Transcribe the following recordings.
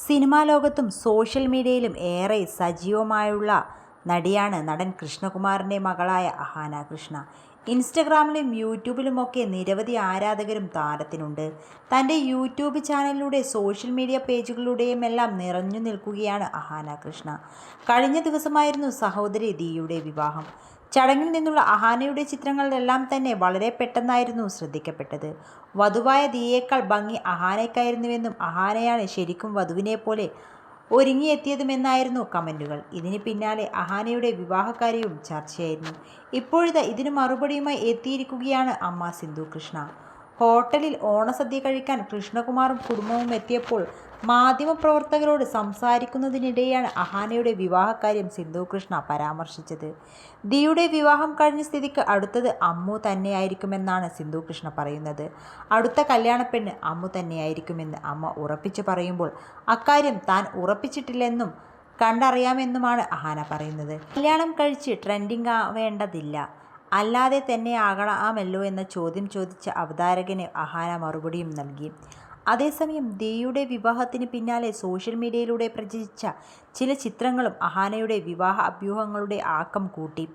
Cinema ലോകത്തും social മീഡിയയിലും ഏറെ സജീവമായുള്ള നടിയാണ് നടൻ കൃഷ്ണകുമാറിൻ്റെ മകളായ അഹാന കൃഷ്ണ. ഇൻസ്റ്റഗ്രാമിലും യൂട്യൂബിലുമൊക്കെ നിരവധി ആരാധകരും താരത്തിനുണ്ട്. തൻ്റെ യൂട്യൂബ് ചാനലിലൂടെ സോഷ്യൽ മീഡിയ പേജുകളിലൂടെയുമെല്ലാം നിറഞ്ഞു നിൽക്കുകയാണ് അഹാന കൃഷ്ണ. കഴിഞ്ഞ ദിവസമായിരുന്നു സഹോദരി ദിയുടെ വിവാഹം. ചടങ്ങിൽ നിന്നുള്ള അഹാനയുടെ ചിത്രങ്ങളെല്ലാം തന്നെ വളരെ പെട്ടെന്നായിരുന്നു ശ്രദ്ധിക്കപ്പെട്ടത്. വധുവായ ദിയേക്കാൾ ഭംഗി അഹാനയ്ക്കായിരുന്നുവെന്നും അഹാനയാണ് ശരിക്കും വധുവിനെ പോലെ ഒരുങ്ങിയെത്തിയതുമെന്നായിരുന്നു കമൻറ്റുകൾ. ഇതിന് പിന്നാലെ അഹാനയുടെ വിവാഹകാര്യവും ചർച്ചയായിരുന്നു. ഇപ്പോഴിതാ ഇതിന് മറുപടിയുമായി എത്തിയിരിക്കുകയാണ് അമ്മ സിന്ധു കൃഷ്ണ. ഹോട്ടലിൽ ഓണസദ്യ കഴിക്കാൻ കൃഷ്ണകുമാറും കുടുംബവും എത്തിയപ്പോൾ മാധ്യമപ്രവർത്തകരോട് സംസാരിക്കുന്നതിനിടെയാണ് അഹാനയുടെ വിവാഹകാര്യം സിന്ധു കൃഷ്ണ പരാമർശിച്ചത്. ദിയുടെ വിവാഹം കഴിഞ്ഞ സ്ഥിതിക്ക് അടുത്തത് അമ്മു തന്നെയായിരിക്കുമെന്നാണ് സിന്ധു കൃഷ്ണ പറയുന്നത്. അടുത്ത കല്യാണപ്പെണ്ണ് അമ്മു തന്നെയായിരിക്കുമെന്ന് അമ്മ ഉറപ്പിച്ചു പറയുമ്പോൾ അക്കാര്യം താൻ ഉറപ്പിച്ചിട്ടില്ലെന്നും കണ്ടറിയാമെന്നുമാണ് അഹാന പറയുന്നത്. കല്യാണം കഴിച്ച് ട്രെൻഡിങ് ആവേണ്ടതില്ല, അല്ലാതെ തന്നെ ആകണമല്ലോ എന്ന ചോദ്യം ചോദിച്ച അവതാരകന് അഹാന മറുപടിയും നൽകി. അതേസമയം ദിയുടെ വിവാഹത്തിന് പിന്നാലെ സോഷ്യൽ മീഡിയയിലൂടെ പ്രചരിച്ച ചില ചിത്രങ്ങളും അഹാനയുടെ വിവാഹ അഭ്യൂഹങ്ങളുടെ ആക്കം കൂട്ടി.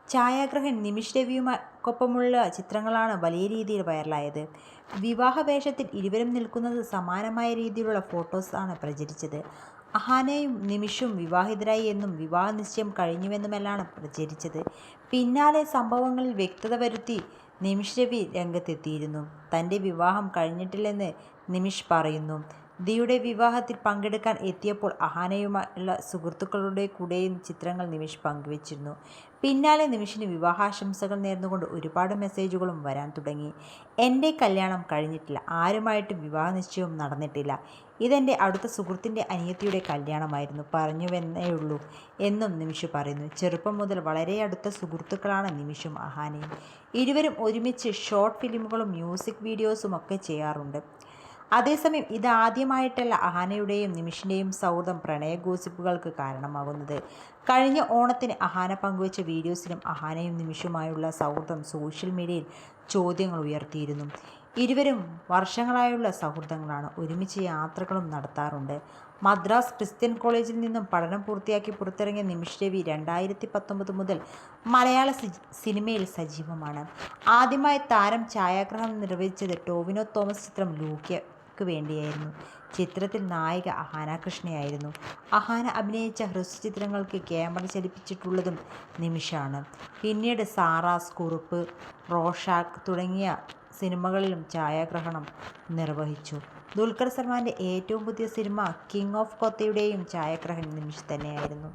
ഛായാഗ്രഹൻ നിമിഷ് രവിയുമൊപ്പമുള്ള ചിത്രങ്ങളാണ് വലിയ രീതിയിൽ വൈറലായത്. വിവാഹ വേഷത്തിൽ ഇരുവരും നിൽക്കുന്നത് സമാനമായ രീതിയിലുള്ള ഫോട്ടോസാണ് പ്രചരിച്ചത്. അഹാനയും നിമിഷും വിവാഹിതരായി എന്നും വിവാഹ നിശ്ചയം കഴിഞ്ഞുവെന്നുമെല്ലാണ് പ്രചരിച്ചത്. പിന്നാലെ സംഭവങ്ങളിൽ വ്യക്തത വരുത്തി നിമിഷ് രവി രംഗത്തെത്തിയിരുന്നു. തൻ്റെ വിവാഹം കഴിഞ്ഞിട്ടില്ലെന്ന് നിമിഷ് പറയുന്നു. ദിയുടെ വിവാഹത്തിൽ പങ്കെടുക്കാൻ എത്തിയപ്പോൾ അഹാനയുമായുള്ള സുഹൃത്തുക്കളുടെ കൂടെയും ചിത്രങ്ങൾ നിമിഷ് പങ്കുവച്ചിരുന്നു. പിന്നാലെ നിമിഷിന് വിവാഹാശംസകൾ നേർന്നുകൊണ്ട് ഒരുപാട് മെസ്സേജുകളും വരാൻ തുടങ്ങി. എൻ്റെ കല്യാണം കഴിഞ്ഞിട്ടില്ല, ആരുമായിട്ടും വിവാഹ നിശ്ചയവും നടന്നിട്ടില്ല, ഇതെൻ്റെ അടുത്ത സുഹൃത്തിൻ്റെ അനിയത്തിയുടെ കല്യാണമായിരുന്നു, പറഞ്ഞുവെന്നേയുള്ളൂ എന്നും നിമിഷ് പറയുന്നു. ചെറുപ്പം മുതൽ വളരെ അടുത്ത സുഹൃത്തുക്കളാണ് നിമിഷും അഹാനയും. ഇരുവരും ഒരുമിച്ച് ഷോർട്ട് ഫിലിമുകളും മ്യൂസിക് വീഡിയോസും ഒക്കെ ചെയ്യാറുണ്ട്. അതേസമയം ഇതാദ്യമായിട്ടല്ല അഹാനയുടെയും നിമിഷിൻ്റെയും സൗഹൃദം പ്രണയ ഗോസിപ്പുകൾക്ക് കാരണമാകുന്നത്. കഴിഞ്ഞ ഓണത്തിന് അഹാന പങ്കുവച്ച വീഡിയോസിലും അഹാനയും നിമിഷുമായുള്ള സൗഹൃദം സോഷ്യൽ മീഡിയയിൽ ചോദ്യങ്ങൾ ഉയർത്തിയിരുന്നു. ഇരുവരും വർഷങ്ങളായുള്ള സൗഹൃദങ്ങളാണ്, ഒരുമിച്ച് യാത്രകളും നടത്താറുണ്ട്. മദ്രാസ് ക്രിസ്ത്യൻ കോളേജിൽ നിന്നും പഠനം പൂർത്തിയാക്കി പുറത്തിറങ്ങിയ നിമിഷ് രവി 2019 മുതൽ മലയാള സിനിമയിൽ സജീവമാണ്. ആദ്യമായി താരം ഛായാഗ്രഹണം നിർവഹിച്ചത് ടോവിനോ തോമസ് ചിത്രം ലൂക്കയ്ക്ക് വേണ്ടിയായിരുന്നു. ചിത്രത്തിൽ നായിക അഹാന കൃഷ്ണയായിരുന്നു. അഹാന അഭിനയിച്ച ഹ്രസ്വചിത്രങ്ങൾക്ക് ക്യാമറ ചലിപ്പിച്ചിട്ടുള്ളതും നിമിഷാണ്. പിന്നീട് സാറാസ്, കുറുപ്പ്, റോഷാക്ക് തുടങ്ങിയ സിനിമകളിലും ഛായാഗ്രഹണം നിർവഹിച്ചു. ദുൽഖർ സൽമാൻ്റെ ഏറ്റവും പുതിയ സിനിമ കിങ് ഓഫ് കൊത്തയുടെയും ഛായാഗ്രഹൻ നിമിഷ് തന്നെയായിരുന്നു.